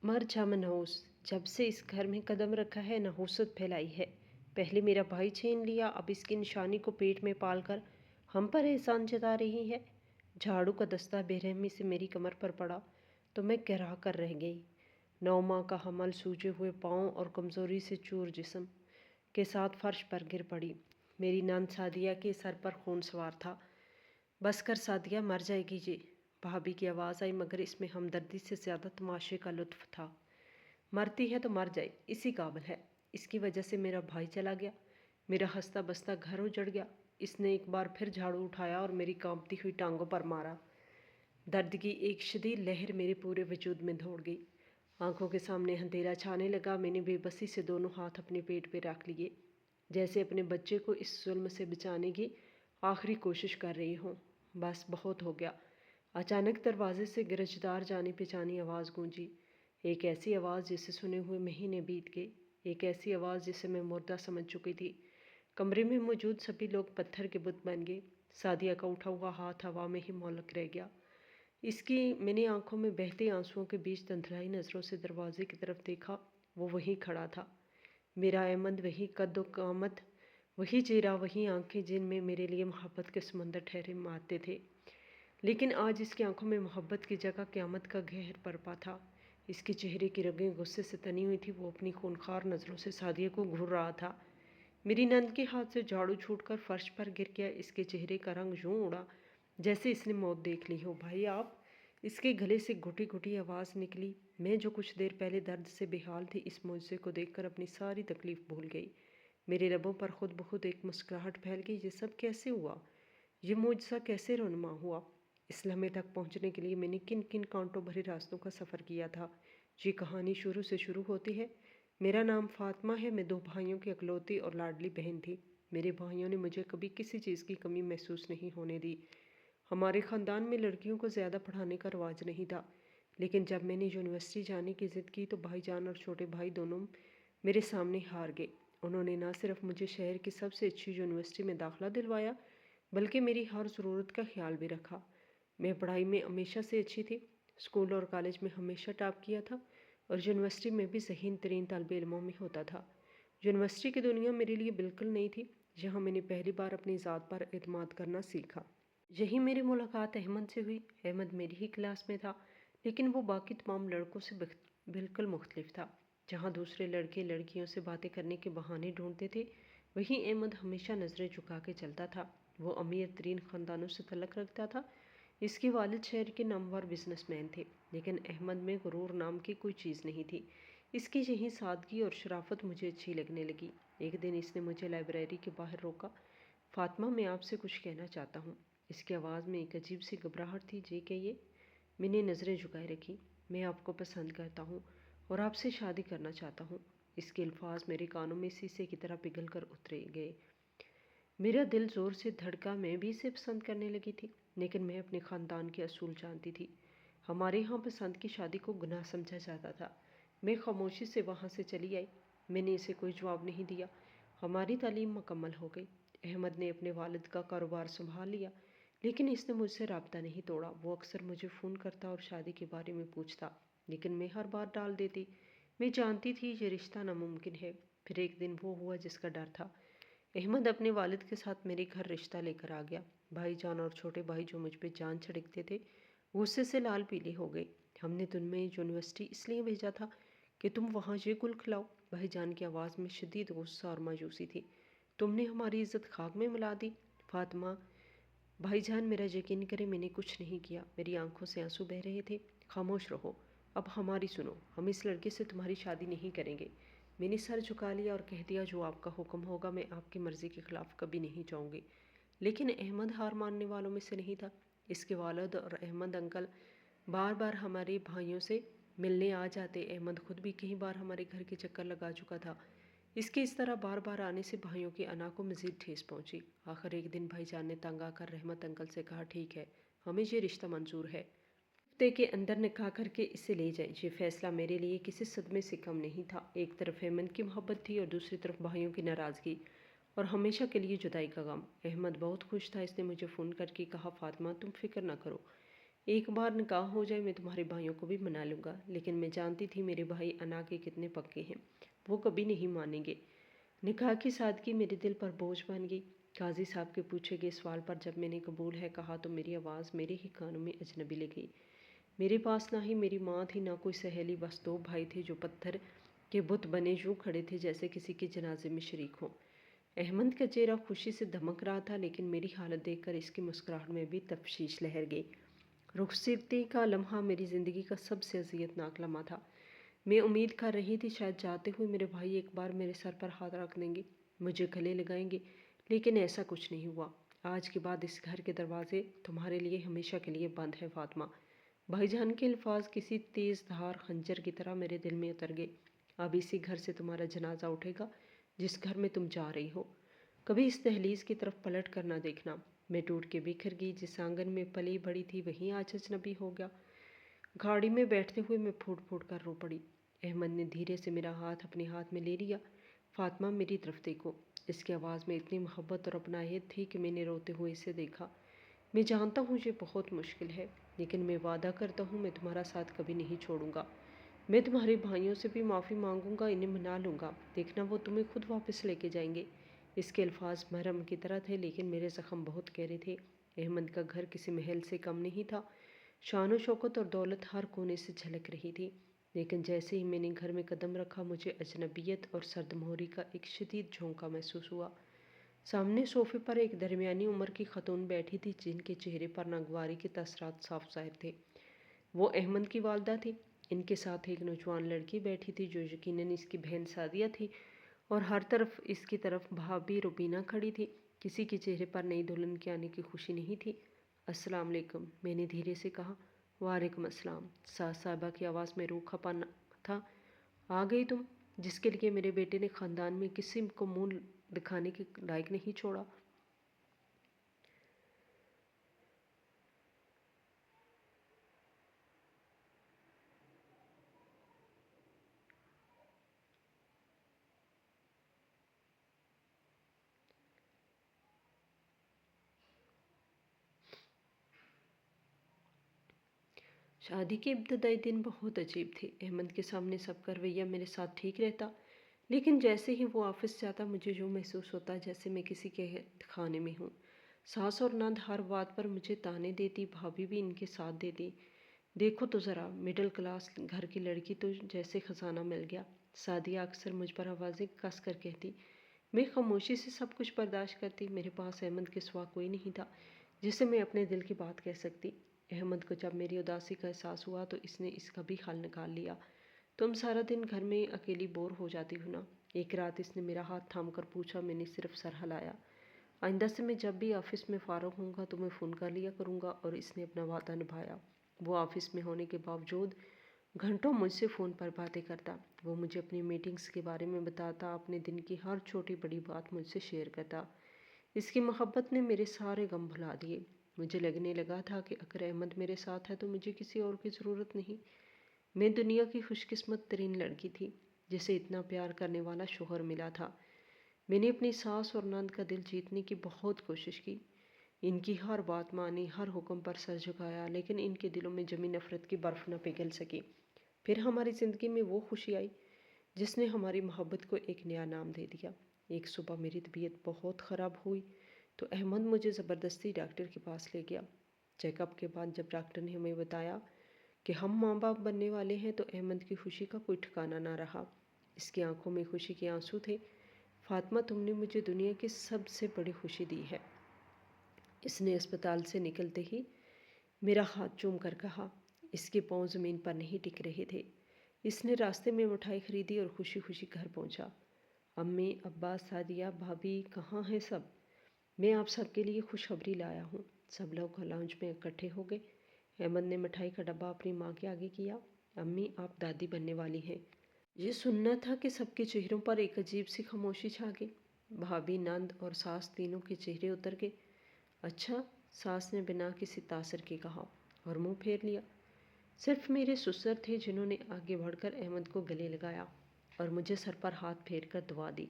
मर जा मनहूस। जब से इस घर में कदम रखा है नहूसत फैलाई है। पहले मेरा भाई छीन लिया, अब इसकी निशानी को पेट में पालकर हम पर एहसान जता रही है। झाड़ू का दस्ता बेरहमी से मेरी कमर पर पड़ा तो मैं गिरा कर रह गई। 9 माह का हमल सूजे हुए पाँव और कमज़ोरी से चूर जिस्म के साथ फर्श पर गिर पड़ी। मेरी नंद सादिया के सर पर खून सवार था। बस कर सादिया, मर जाएगी जी। भाभी की आवाज़ आई, मगर इसमें हमदर्दी से ज़्यादा तमाशे का लुत्फ था। मरती है तो मर जाए, इसी काबिल है। इसकी वजह से मेरा भाई चला गया, मेरा हंसता बसता घर उजड़ गया। इसने एक बार फिर झाड़ू उठाया और मेरी कांपती हुई टांगों पर मारा। दर्द की एक शदीद लहर मेरे पूरे वजूद में दौड़ गई। आंखों के सामने अंधेरा छाने लगा। मैंने बेबसी से दोनों हाथ अपने पेट पे रख लिए, जैसे अपने बच्चे को इस जुल्म से बचाने की आखिरी कोशिश कर रही हूँ। बस बहुत हो गया। अचानक दरवाजे से गरजदार जानी पहचानी आवाज़ गूंजी। एक ऐसी आवाज़ जिसे सुने हुए महीने बीत गए, एक ऐसी आवाज़ जिसे मैं मुर्दा समझ चुकी थी। कमरे में मौजूद सभी लोग पत्थर के बुत बन गए। सादिया का उठा हुआ हाथ हवा में ही मोलक रह गया। इसकी मैंने आंखों में बहते आंसुओं के बीच धंधलाई नज़रों से दरवाजे की तरफ देखा। वो वहीं खड़ा था, मेरा अहमद, वही कद्दो कामत, वही चेहरा, वही आंखें जिनमें मेरे लिए मोहब्बत के समंदर ठहरे मारते थे। लेकिन आज इसकी आंखों में मोहब्बत की जगह क़यामत का कहर बरपा था। इसके चेहरे की रगें गुस्से से तनी हुई थी। वो अपनी खूनखार नज़रों से सादिया को घूर रहा था। मेरी नंद के हाथ से झाड़ू छूटकर फर्श पर गिर गया। इसके चेहरे का रंग यूं उड़ा जैसे इसने मौत देख ली हो। भाई आप। इसके गले से घुटी घुटी आवाज़ निकली। मैं जो कुछ देर पहले दर्द से बेहाल थी, इस मुझसे को देखकर अपनी सारी तकलीफ़ भूल गई। मेरे लबों पर खुद ब खुद एक मुस्कुराहट फैल गई। ये सब कैसे हुआ? ये मुझसा कैसे रोनमा हुआ? इस लम्हे तक पहुंचने के लिए मैंने किन किन कांटों भरे रास्तों का सफ़र किया था। ये कहानी शुरू से शुरू होती है। मेरा नाम फातिमा है। मैं 2 भाइयों की इकलौती और लाडली बहन थी। मेरे भाइयों ने मुझे कभी किसी चीज़ की कमी महसूस नहीं होने दी। हमारे ख़ानदान में लड़कियों को ज़्यादा पढ़ाने का रवाज नहीं था। लेकिन जब मैंने यूनिवर्सिटी जाने की ज़िद की तो भाईजान और छोटे भाई दोनों मेरे सामने हार गए। उन्होंने न सिर्फ मुझे शहर की सबसे अच्छी यूनिवर्सिटी में दाखिला दिलवाया, बल्कि मेरी हर ज़रूरत का ख्याल भी रखा। मैं पढ़ाई में हमेशा से अच्छी थी। स्कूल और कॉलेज में हमेशा टॉप किया था और यूनिवर्सिटी में भी ज़हीन तरीन तालिबे इल्मों में होता था। यूनिवर्सिटी की दुनिया मेरे लिए बिल्कुल नई थी। यहाँ मैंने पहली बार अपनी ज़ात पर एतमाद करना सीखा। यही मेरी मुलाकात अहमद से हुई। अहमद मेरी ही क्लास में था, लेकिन वो बाकी तमाम लड़कों से बिल्कुल मुख्तलिफ था। जहाँ दूसरे लड़के लड़कियों से बातें करने के बहाने ढूंढते थे, वहीं अहमद हमेशा नज़रें झुका के चलता था। वो अमीर तरीन ख़ानदानों से तल्लुक़ रखता था। इसके वालिद शहर के नामवर बिजनेसमैन थे, लेकिन अहमद में गुरूर नाम की कोई चीज़ नहीं थी। इसकी यही सादगी और शराफत मुझे अच्छी लगने लगी। एक दिन इसने मुझे लाइब्रेरी के बाहर रोका। फातिमा, मैं आपसे कुछ कहना चाहता हूँ। इसकी आवाज़ में एक अजीब सी घबराहट थी। जी कहिए। मैंने नज़रें झुकाए रखी। मैं आपको पसंद करता हूँ और आपसे शादी करना चाहता हूँ। इसके अल्फाज मेरे कानों में शीशे की तरह पिघल कर उतरे गए। मेरा दिल ज़ोर से धड़का। मैं भी इसे पसंद करने लगी थी, लेकिन मैं अपने ख़ानदान के असूल जानती थी। हमारे यहाँ पसंद की शादी को गुनाह समझा जाता था। मैं खामोशी से वहाँ से चली आई। मैंने इसे कोई जवाब नहीं दिया। हमारी तालीम मुकम्मल हो गई। अहमद ने अपने वालिद का कारोबार संभाल लिया, लेकिन इसने मुझसे राब्ता नहीं तोड़ा। वो अक्सर मुझे फ़ोन करता और शादी के बारे में पूछता, लेकिन मैं हर बार टाल देती। मैं जानती थी ये रिश्ता नामुमकिन है। फिर एक दिन वो हुआ जिसका डर था। अहमद अपने वालिद के साथ मेरे घर रिश्ता लेकर आ गया। भाईजान और छोटे भाई जो मुझ पे जान छिड़कते थे, गुस्से से लाल पीले हो गए। हमने तुम्हें यूनिवर्सिटी इसलिए भेजा था कि तुम वहाँ ये गुल खिलाओ। भाईजान की आवाज़ में शदीद गुस्सा और मायूसी थी। तुमने हमारी इज्जत खाक में मिला दी। फातिमा, भाईजान मेरा यकीन करें, मैंने कुछ नहीं किया। मेरी आंखों से आंसू बह रहे थे। खामोश रहो, अब हमारी सुनो। हम इस लड़के से तुम्हारी शादी नहीं करेंगे। मैंने सर झुका लिया और कह दिया, जो आपका हुक्म होगा। मैं आपकी मर्ज़ी के ख़िलाफ़ कभी नहीं जाऊँगी। लेकिन अहमद हार मानने वालों में से नहीं था। इसके वालिद और अहमद अंकल बार बार हमारे भाइयों से मिलने आ जाते। अहमद खुद भी कई बार हमारे घर के चक्कर लगा चुका था। इसके इस तरह बार बार आने से भाइयों की अना को मज़ीद ठेस पहुंची। आखिर एक दिन भाईजान ने तंग आकर रहमत अंकल से कहा, ठीक है, हमें ये रिश्ता मंजूर है। हफ्ते के अंदर निकाह करके इसे ले जाए। ये फैसला मेरे लिए किसी सदमे से कम नहीं था। एक तरफ अहमद की मोहब्बत थी और दूसरी तरफ भाइयों की नाराज़गी और हमेशा के लिए जुदाई का गम। अहमद बहुत खुश था। इसने मुझे फ़ोन करके कहा, फातिमा तुम फिक्र ना करो, एक बार निकाह हो जाए मैं तुम्हारे भाइयों को भी मना लूँगा, लेकिन मैं जानती थी मेरे भाई अना के कितने पक्के हैं, वो कभी नहीं मानेंगे। निकाह की सादगी मेरे दिल पर बोझ बन गई। काजी साहब के पूछे गए सवाल पर जब मैंने कबूल है कहा तो मेरी आवाज़ मेरे ही कानों में अजनबी लगी। मेरे पास ना ही मेरी माँ थी ना कोई सहेली, बस दो भाई थे जो पत्थर के बुत बने यूं खड़े थे जैसे किसी के जनाजे में शरीक हों। अहमद का चेहरा खुशी से धमक रहा था, लेकिन मेरी हालत देखकर इसकी मुस्कुराहट में भी तफ्शीश लहर गई। रुखसती का लम्हा मेरी ज़िंदगी का सबसे अज़ियतनाक लम्हा था। मैं उम्मीद कर रही थी शायद जाते हुए मेरे भाई एक बार मेरे सर पर हाथ रख देंगे, मुझे गले लगाएंगे, लेकिन ऐसा कुछ नहीं हुआ। आज के बाद इस घर के दरवाजे तुम्हारे लिए हमेशा के लिए बंद हैं फातिमा। भाईजान के अल्फाज किसी तेज़ धार खंजर की तरह मेरे दिल में उतर गए। अब इसी घर से तुम्हारा जनाजा उठेगा जिस घर में तुम जा रही हो। कभी इस दहलीज की तरफ पलट कर ना देखना। मैं टूट के बिखर गई। जिस आंगन में पली बड़ी थी वहीं आज अजनबी हो गया। गाड़ी में बैठते हुए मैं फूट फूट कर रो पड़ी। अहमद ने धीरे से मेरा हाथ अपने हाथ में ले लिया। फातिमा मेरी तरफ देखो। इसकी आवाज़ में इतनी मोहब्बत और अपनाहत थी कि मैंने रोते हुए इसे देखा। मैं जानता हूँ ये बहुत मुश्किल है, लेकिन मैं वादा करता हूँ मैं तुम्हारा साथ कभी नहीं छोड़ूंगा। मैं तुम्हारे भाइयों से भी माफ़ी मांगूंगा, इन्हें मना लूँगा, देखना वो तुम्हें खुद वापस लेके जाएंगे। इसके अल्फाज मरहम की तरह थे, लेकिन मेरे ज़ख्म बहुत गहरे थे। अहमद का घर किसी महल से कम नहीं था। शान शौकत और दौलत हर कोने से झलक रही थी, लेकिन जैसे ही मैंने घर में कदम रखा मुझे अजनबियत और सर्दमोहरी का एक शदीद झोंका महसूस हुआ। सामने सोफे पर एक दरमियानी उम्र की खतून बैठी थी जिनके चेहरे पर नागवारी के तसरात साफ ज़ाहिर थे। वो अहमद की वालदा थी। इनके साथ एक नौजवान लड़की बैठी थी जो यकीनन इसकी बहन सादिया थी, और हर तरफ इसकी तरफ भाभी रुबीना खड़ी थी। किसी के चेहरे पर नई दुल्हन के आने की खुशी नहीं थी। अस्सलाम वालेकुम, मैंने धीरे से कहा। वालेकुम अस्सलाम, सास साहबा की आवाज़ में रूखापन था। आ गई तुम, जिसके लिए मेरे बेटे ने ख़ानदान में किसी को मुंह दिखाने के लायक नहीं छोड़ा। शादी के इब्तदाई दिन बहुत अजीब थे। अहमद के सामने सबका रवैया मेरे साथ ठीक रहता, लेकिन जैसे ही वो ऑफिस जाता मुझे यूँ महसूस होता जैसे मैं किसी के खाने में हूँ। सास और नंद हर बात पर मुझे ताने देती, भाभी भी इनके साथ देती। देखो तो ज़रा, मिडिल क्लास घर की लड़की तो जैसे ख़जाना मिल गया। सादिया अक्सर मुझ पर आवाज़ें कस कर कहती। मैं खामोशी से सब कुछ बर्दाश्त करती। मेरे पास अहमद के सिवा कोई नहीं था जिसे मैं अपने दिल की बात कह सकती। अहमद को जब मेरी उदासी का एहसास हुआ तो इसने इसका भी हल निकाल लिया। तुम सारा दिन घर में अकेली बोर हो जाती हो ना? एक रात इसने मेरा हाथ थाम कर पूछा। मैंने सिर्फ सर हिलाया। आइंदा से मैं जब भी ऑफिस में फ़ारुग होऊंगा तो मैं फ़ोन कर लिया करूँगा, और इसने अपना वादा निभाया। वो ऑफिस में होने के बावजूद घंटों मुझसे फ़ोन पर बातें करता। वो मुझे अपनी मीटिंग्स के बारे में बताता, अपने दिन की हर छोटी बड़ी बात मुझसे शेयर करता। इसकी मोहब्बत ने मेरे सारे गम भुला दिए। मुझे लगने लगा था कि अगर अहमद मेरे साथ है तो मुझे किसी और की ज़रूरत नहीं। मैं दुनिया की खुशकिस्मत तरीन लड़की थी जिसे इतना प्यार करने वाला शोहर मिला था। मैंने अपनी सास और नंद का दिल जीतने की बहुत कोशिश की, इनकी हर बात मानी, हर हुक्म पर सर झुकाया, लेकिन इनके दिलों में जमी नफ़रत की बर्फ़ न पिघल सकी। फिर हमारी ज़िंदगी में वो खुशी आई जिसने हमारी मोहब्बत को एक नया नाम दे दिया। एक सुबह मेरी तबीयत बहुत ख़राब हुई तो अहमद मुझे ज़बरदस्ती डॉक्टर के पास ले गया। चेकअप के बाद जब डॉक्टर ने हमें बताया कि हम माँ बाप बनने वाले हैं तो अहमद की खुशी का कोई ठिकाना ना रहा। इसकी आंखों में खुशी के आंसू थे। फातिमा, तुमने मुझे दुनिया की सबसे बड़ी खुशी दी है। इसने अस्पताल से निकलते ही मेरा हाथ चूम कर कहा। इसके पाँव ज़मीन पर नहीं टिक रहे थे। इसने रास्ते में मिठाई खरीदी और खुशी खुशी घर पहुंचा। अम्मी, अब्बा, सादिया, भाभी कहाँ हैं सब? मैं आप सबके लिए खुशखबरी लाया हूँ। सब लोग लाउंज में इकट्ठे हो गए। अहमद ने मिठाई का डब्बा अपनी माँ के आगे किया। अम्मी, आप दादी बनने वाली हैं। ये सुनना था कि सबके चेहरों पर एक अजीब सी खामोशी छा गई। भाभी, नंद और सास तीनों के चेहरे उतर गए। अच्छा, सास ने बिना किसी तासर के कहा और मुंह फेर लिया। सिर्फ मेरे ससुर थे जिन्होंने आगे बढ़कर अहमद को गले लगाया और मुझे सर पर हाथ फेर कर दुआ दी।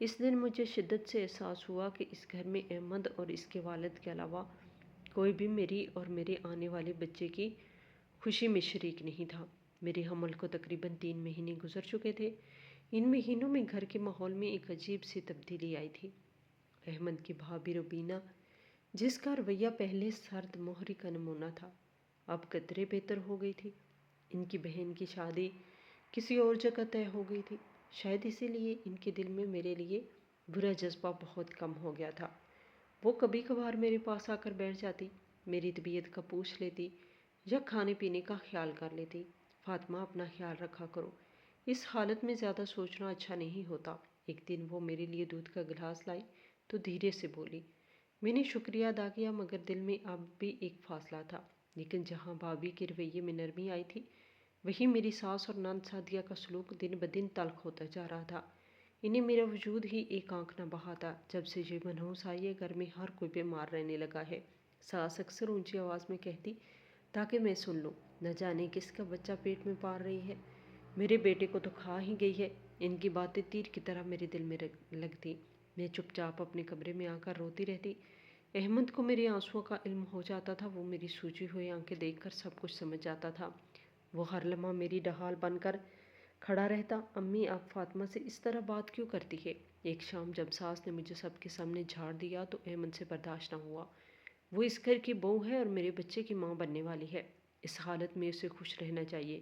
इस दिन मुझे शिद्दत से एहसास हुआ कि इस घर में अहमद और इसके वालिद के अलावा کوئی بھی میری اور میرے آنے والے بچے کی خوشی میں شریک نہیں تھا۔ میرے حمل کو تقریباً 3 مہینے گزر چکے تھے۔ ان مہینوں میں گھر کے ماحول میں ایک عجیب سی تبدیلی آئی تھی۔ احمد کی بھابھی روبینہ، جس کا رویہ پہلے سرد مہری کا نمونہ تھا، اب قدرے بہتر ہو گئی تھی۔ ان کی بہن کی شادی کسی اور جگہ طے ہو گئی تھی۔ شاید اسی لیے ان کے دل میں میرے لیے برا جذبہ بہت کم ہو گیا تھا۔ وہ کبھی کبھار میرے پاس آ کر بیٹھ جاتی، میری طبیعت کا پوچھ لیتی یا کھانے پینے کا خیال کر لیتی۔ فاطمہ، اپنا خیال رکھا کرو، اس حالت میں زیادہ سوچنا اچھا نہیں ہوتا۔ ایک دن وہ میرے لیے دودھ کا گلاس لائی تو دھیرے سے بولی۔ میں نے شکریہ ادا کیا، مگر دل میں اب بھی ایک فاصلہ تھا۔ لیکن جہاں بھابھی کے رویے میں نرمی آئی تھی، وہیں میری ساس اور نند سعدیہ کا سلوک دن بدن تلخ ہوتا جا رہا تھا۔ انہیں میرا وجود ہی ایک آنکھ نہ بہاتا۔ جب سے یہ منحوس آئی ہے، گھر میں ہر کوئی بیمار رہنے لگا ہے۔ ساس اکثر اونچی آواز میں کہتی تاکہ میں سن لوں، نہ جانے کس کا بچہ پیٹ میں پال رہی ہے۔ میرے بیٹے کو تو کھا ہی گئی ہے۔ ان کی باتیں تیر کی طرح میرے دل میں لگتی۔ میں چپ چاپ اپنے کمرے میں آ کر روتی رہتی۔ احمد کو میرے آنسوؤں کا علم ہو جاتا تھا۔ وہ میری سوجی ہوئی آنکھیں دیکھ کر سب کچھ سمجھ جاتا تھا۔ وہ ہر لمحہ میری ڈھال بن کر کھڑا رہتا۔ امی، آپ فاطمہ سے اس طرح بات کیوں کرتی ہے؟ ایک شام جب ساس نے مجھے سب کے سامنے جھاڑ دیا تو احمد سے برداشت نہ ہوا۔ وہ اس گھر کی بہو ہے اور میرے بچے کی ماں بننے والی ہے۔ اس حالت میں اسے خوش رہنا چاہیے۔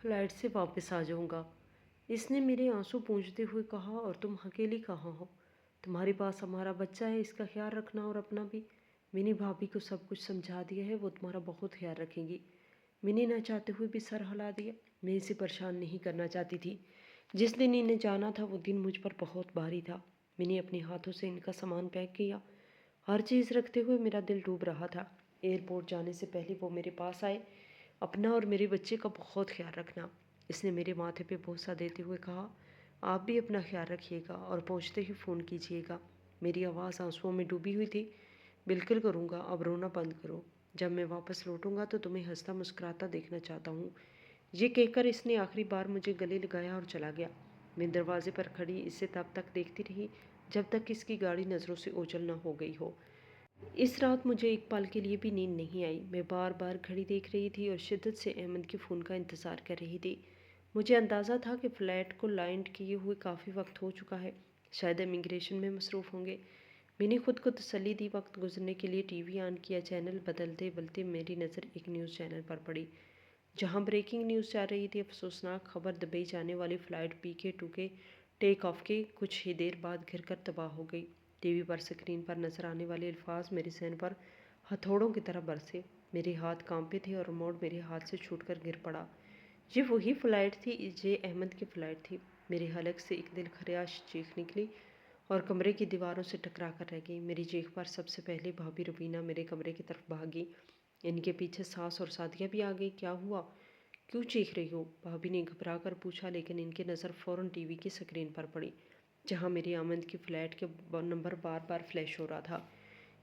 فلائٹ سے واپس آ جاؤں گا، اس نے میرے آنسو پونچھتے ہوئے کہا، اور تم اکیلی کہاں ہو؟ تمہارے پاس ہمارا بچہ ہے، اس کا خیال رکھنا اور اپنا بھی۔ میں نے بھابھی کو سب کچھ سمجھا دیا ہے، وہ تمہارا بہت خیال رکھیں گی۔ میں نے نہ چاہتے ہوئے بھی سر ہلا دیا۔ میں اسے پریشان نہیں کرنا چاہتی تھی۔ جس دن انہیں جانا تھا وہ دن مجھ پر بہت بھاری تھا۔ میں نے اپنے ہاتھوں سے ان کا سامان پیک کیا۔ ہر چیز رکھتے ہوئے میرا دل ڈوب رہا تھا۔ ایئرپورٹ جانے سے پہلے وہ میرے پاس آئے۔ اپنا اور میرے بچے کا بہت خیال رکھنا، اس نے میرے ماتھے پہ بوسہ دیتے ہوئے کہا۔ آپ بھی اپنا خیال رکھیے گا اور پہنچتے ہی فون کیجیے گا۔ میری آواز آنسوؤں میں ڈوبی ہوئی تھی۔ بالکل کروں گا، اب رونا بند کرو۔ جب میں واپس لوٹوں گا تو تمہیں ہنستا مسکراتا دیکھنا چاہتا ہوں۔ یہ کہہ کر اس نے آخری بار مجھے گلے لگایا اور چلا گیا۔ میں دروازے پر کھڑی اسے تب تک دیکھتی رہی جب تک اس کی گاڑی نظروں سے اوجھل نہ ہو گئی ہو۔ اس رات مجھے ایک پل کے لیے بھی نیند نہیں آئی۔ میں بار بار گھڑی دیکھ رہی تھی اور شدت سے احمد کے فون کا انتظار کر رہی تھی۔ مجھے اندازہ تھا کہ فلائٹ کو لینڈ کیے ہوئے کافی وقت ہو چکا ہے، شاید امیگریشن میں مصروف ہوں گے۔ میں نے خود کو تسلی دی۔ وقت گزرنے کے لیے ٹی وی آن کیا۔ چینل بدلتے بدلتے میری نظر ایک نیوز چینل پر پڑی جہاں بریکنگ نیوز چل رہی تھی۔ افسوسناک خبر، دبئی جانے والی فلائٹ PK-2 کے ٹیک آف کے کچھ ہی دیر بعد گر کر تباہ ہو گئی۔ ٹی وی پر اسکرین پر نظر آنے والے الفاظ میرے ذہن پر ہتھوڑوں کی طرح برسے۔ میرے ہاتھ کانپے تھے اور ریموٹ میرے ہاتھ سے چھوٹ کر گر پڑا۔ یہ وہی فلائٹ تھی، یہ احمد کی فلائٹ تھی۔ میرے حلق سے ایک دلخراش چیخ نکلی اور کمرے کی دیواروں سے ٹکرا کر رہ گئی۔ میری چیخ پر سب سے پہلے بھابھی روبینہ میرے کمرے کی طرف بھاگی۔ ان کے پیچھے ساس اور سعدیہ بھی آ گئی۔ کیا ہوا؟ کیوں چیخ رہی ہو؟ بھابھی نے گھبرا کر پوچھا، لیکن ان کی نظر فوراً ٹی وی کی اسکرین پر پڑی جہاں میری آمد کی فلائٹ کے نمبر بار بار فلیش ہو رہا تھا۔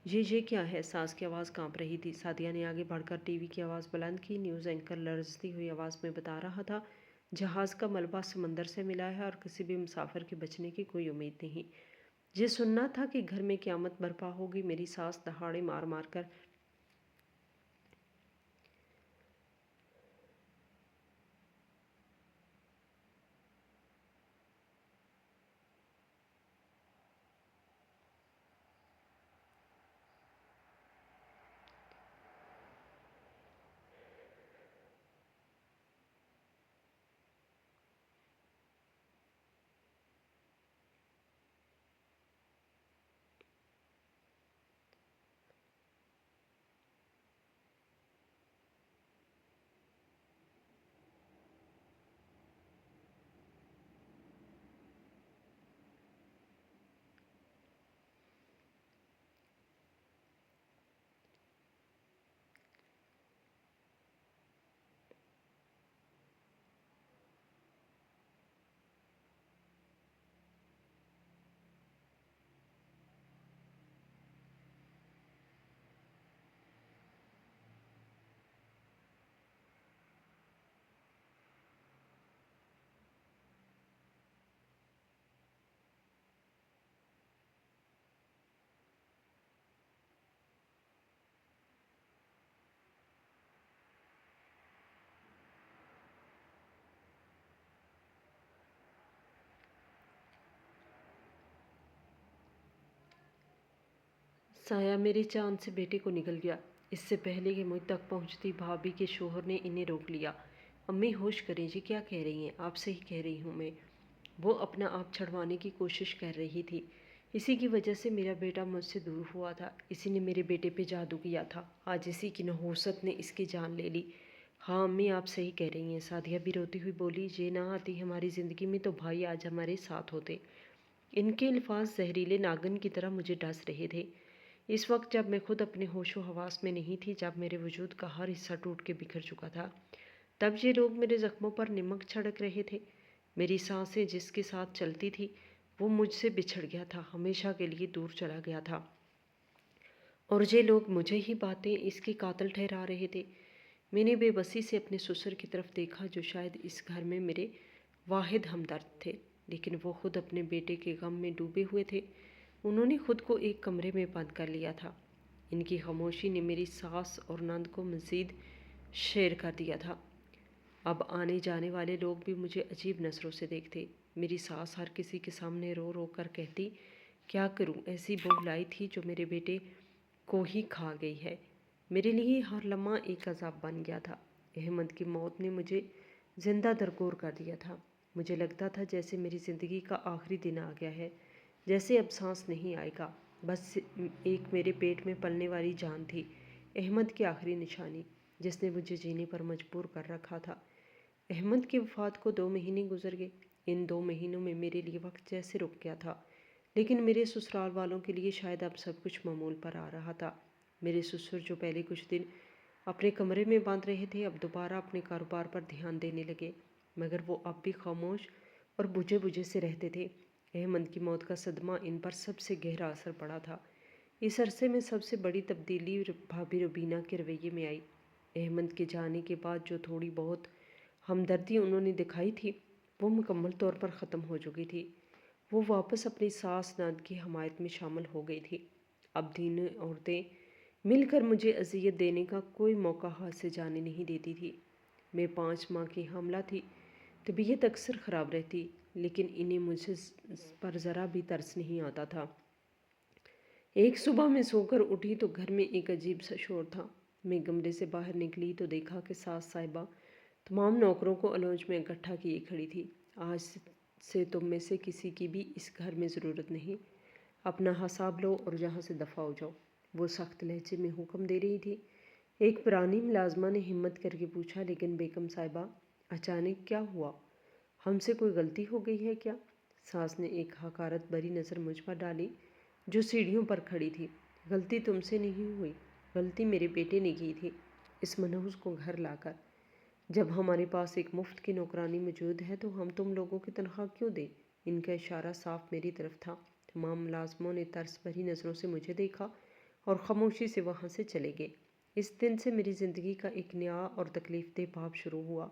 یہ کیا ہے؟ ساس کی آواز کانپ رہی تھی۔ سعدیہ نے آگے بڑھ کر ٹی وی کی آواز بلند کی۔ نیوز اینکر لرزتی ہوئی آواز میں بتا رہا تھا، جہاز کا ملبہ سمندر سے ملا ہے اور کسی بھی مسافر کے بچنے کی کوئی امید نہیں۔ یہ سننا تھا کہ گھر میں قیامت برپا ہوگی۔ میری ساس دہاڑے مار مار کر साया मेरे चाँद से बेटे को निकल गया। इससे पहले कि मुझ तक पहुँचती, भाभी के शौहर ने इन्हें रोक लिया। अम्मी होश करें जी, क्या कह रही हैं? आपसे ही कह रही हूँ मैं। वो अपना आप छुड़वाने की कोशिश कर रही थी। इसी की वजह से मेरा बेटा मुझसे दूर हुआ था। इसी ने मेरे बेटे पे जादू किया था। आज इसी की नहुसत ने इसकी जान ले ली। हाँ अम्मी, आप सही कह रही हैं। सादिया भी रोती हुई बोली, ये ना आती हमारी ज़िंदगी में तो भाई आज हमारे साथ होते। इनके अल्फाज जहरीले नागन की तरह मुझे डस रहे थे। इस वक्त जब मैं खुद अपने होशो हवास में नहीं थी, जब मेरे वजूद का हर हिस्सा टूट के बिखर चुका था, तब ये लोग मेरे ज़ख्मों पर नमक छिड़क रहे थे। मेरी सांसें जिसके साथ चलती थी वो मुझसे बिछड़ गया था, हमेशा के लिए दूर चला गया था। और ये लोग मुझे ही बातें इसके कातिल ठहरा रहे थे। मैंने बेबसी से अपने ससुर की तरफ देखा, जो शायद इस घर में मेरे वाहिद हमदर्द थे, लेकिन वो खुद अपने बेटे के गम में डूबे हुए थे। उन्होंने खुद को एक कमरे में बंद कर लिया था। इनकी खामोशी ने मेरी सास और नंद को मज़ीद शेर कर दिया था। अब आने जाने वाले लोग भी मुझे अजीब नज़रों से देखते। मेरी सास हर किसी के सामने रो रो कर कहती, क्या करूं, ऐसी बहू लाई थी जो मेरे बेटे को ही खा गई है। मेरे लिए हर लम्हा एक अजाब बन गया था। अहमद की मौत ने मुझे ज़िंदा दरकोर कर दिया था। मुझे लगता था जैसे मेरी ज़िंदगी का आखिरी दिन आ गया है, जैसे अब सांस नहीं आएगा। बस एक मेरे पेट में पलने वाली जान थी, अहमद की आखिरी निशानी, जिसने मुझे जीने पर मजबूर कर रखा था। अहमद की वफ़ात को 2 महीने गुजर गए। इन 2 महीनों में मेरे लिए वक्त जैसे रुक गया था, लेकिन मेरे ससुराल वालों के लिए शायद अब सब कुछ मामूल पर आ रहा था। मेरे ससुर जो पहले कुछ दिन अपने कमरे में बंद रहे थे, अब दोबारा अपने कारोबार पर ध्यान देने लगे, मगर वो अब भी खामोश और बुझे बुझे से रहते थे। अहमद की मौत का सदमा इन पर सबसे गहरा असर पड़ा था। इस अरसे में सबसे बड़ी तब्दीली भाभी रुबीना के रवैये में आई। अहमद के जाने के बाद जो थोड़ी बहुत हमदर्दी उन्होंने दिखाई थी, वो मुकम्मल तौर पर ख़त्म हो चुकी थी। वो वापस अपनी सास नंद की हमायत में शामिल हो गई थी। अब तीनों औरतें मिलकर मुझे अजियत देने का कोई मौका हाथ से जाने नहीं देती थी। मैं 5 माह की हामला थी। तबीयत अक्सर ख़राब रहती, लेकिन इन्हें मुझे पर ज़रा भी तरस नहीं आता था। एक सुबह मैं सोकर उठी तो घर में एक अजीब सा शोर था। मैं कमरे से बाहर निकली तो देखा कि सास साहिबा तमाम नौकरों को अलौज में इकट्ठा किए खड़ी थी। आज से तुम में से किसी की भी इस घर में ज़रूरत नहीं। अपना हिसाब लो और यहाँ से दफ़ा हो जाओ, वो सख्त लहजे में हुक्म दे रही थी। एक पुरानी मुलाजमा ने हिम्मत करके पूछा, लेकिन बेगम साहिबा, अचानक क्या हुआ? हमसे कोई गलती हो गई है क्या? सास ने एक हकारत भरी नज़र मुझ पर डाली, जो सीढ़ियों पर खड़ी थी। गलती तुमसे नहीं हुई, गलती मेरे बेटे ने की थी, इस मनहूस को घर लाकर। जब हमारे पास एक मुफ्त की नौकरानी मौजूद है तो हम तुम लोगों की तनख्वाह क्यों दें? इनका इशारा साफ मेरी तरफ था। तमाम मुलाजमों ने तरस भरी नज़रों से मुझे देखा और खामोशी से वहाँ से चले गए। इस दिन से मेरी ज़िंदगी का एक नया और तकलीफ़देह बाब शुरू हुआ।